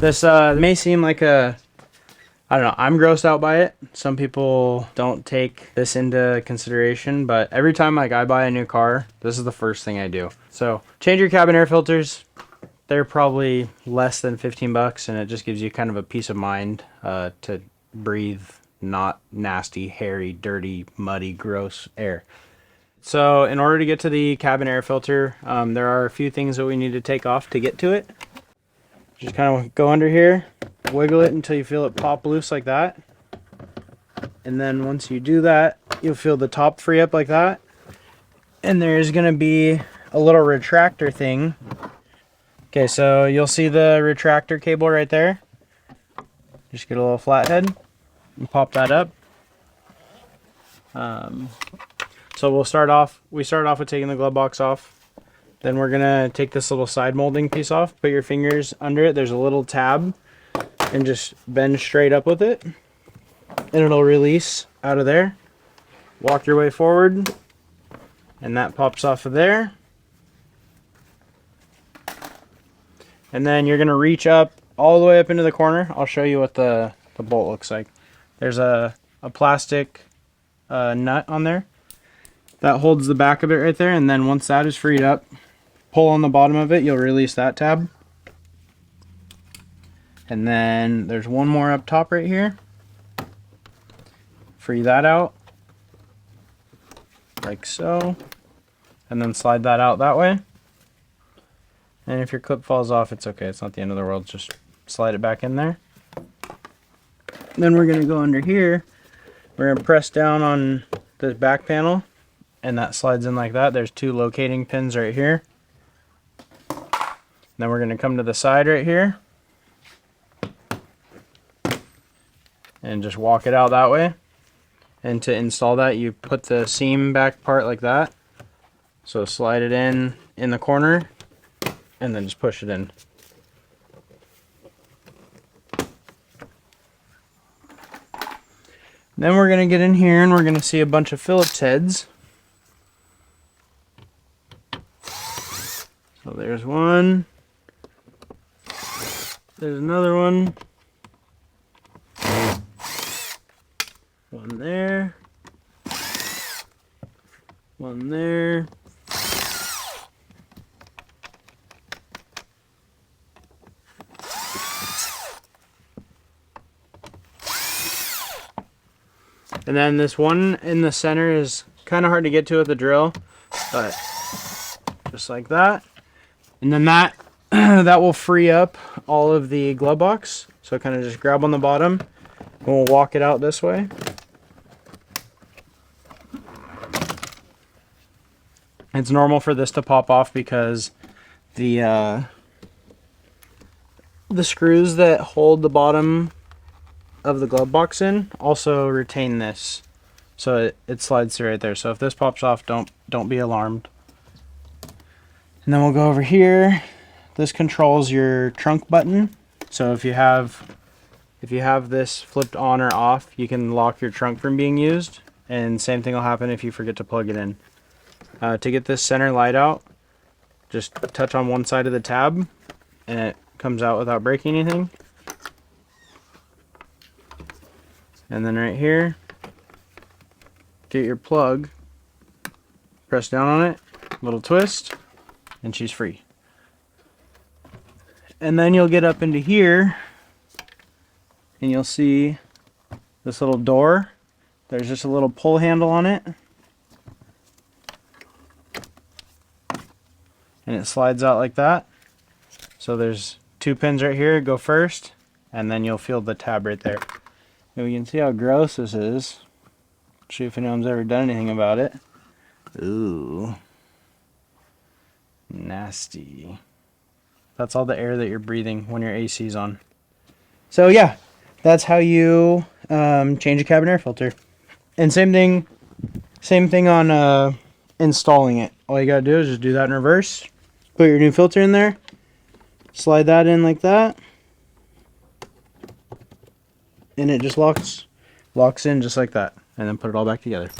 This may seem like a, I don't know, I'm grossed out by it. Some people don't take this into consideration, but every time like I buy a new car, this is the first thing I do. So change your cabin air filters. They're probably less than 15 bucks, and it just gives you kind of a peace of mind to breathe not nasty, hairy, dirty, muddy, gross air. So in order to get to the cabin air filter, there are a few things that we need to take off to get to it. Just kind of go under here, wiggle it until you feel it pop loose like that. And then once you do that, you'll feel the top free up like that. And there's going to be a little retractor thing. Okay, so you'll see the retractor cable right there. Just get a little flathead and pop that up. So we start off with taking the glove box off. Then we're gonna take this little side molding piece off, put your fingers under it. There's a little tab, and just bend straight up with it, and it'll release out of there. Walk your way forward, and that pops off of there. And then you're gonna reach up all the way up into the corner. I'll show you what the bolt looks like. There's a plastic nut on there that holds the back of it right there, and then once that is freed up, pull on the bottom of it, you'll release that tab. And then there's one more up top right here. Free that out, like so, and then slide that out that way. And if your clip falls off, it's okay, it's not the end of the world, just slide it back in there. Then we're gonna go under here, we're gonna press down on the back panel, and that slides in like that. There's two locating pins right here. Then we're going to come to the side right here and just walk it out that way. And to install that, you put the seam back part like that. So slide it in the corner and then just push it in. Then we're going to get in here and we're going to see a bunch of Phillips heads. So there's one. There's another one. One there. One there. And then this one in the center is kind of hard to get to with the drill, but just like that. And then that that will free up all of the glove box. So kind of just grab on the bottom and we'll walk it out this way. It's normal for this to pop off because the screws that hold the bottom of the glove box in also retain this. So it slides through right there. So if this pops off, don't be alarmed. And then we'll go over here. This controls your trunk button. So if you have this flipped on or off, you can lock your trunk from being used. And same thing will happen if you forget to plug it in. To get this center light out, just touch on one side of the tab and it comes out without breaking anything. And then right here, get your plug, press down on it, little twist, and she's free. And then you'll get up into here and you'll see this little door. There's just a little pull handle on it. And it slides out like that. So there's two pins right here, go first, and then you'll feel the tab right there. And you can see how gross this is. See if anyone's ever done anything about it. Ooh. Nasty. That's all the air that you're breathing when your AC's on. So yeah, that's how you change a cabin air filter. And same thing on installing it. All you gotta do is just do that in reverse. Put your new filter in there. Slide that in like that. And it just locks in just like that. And then put it all back together.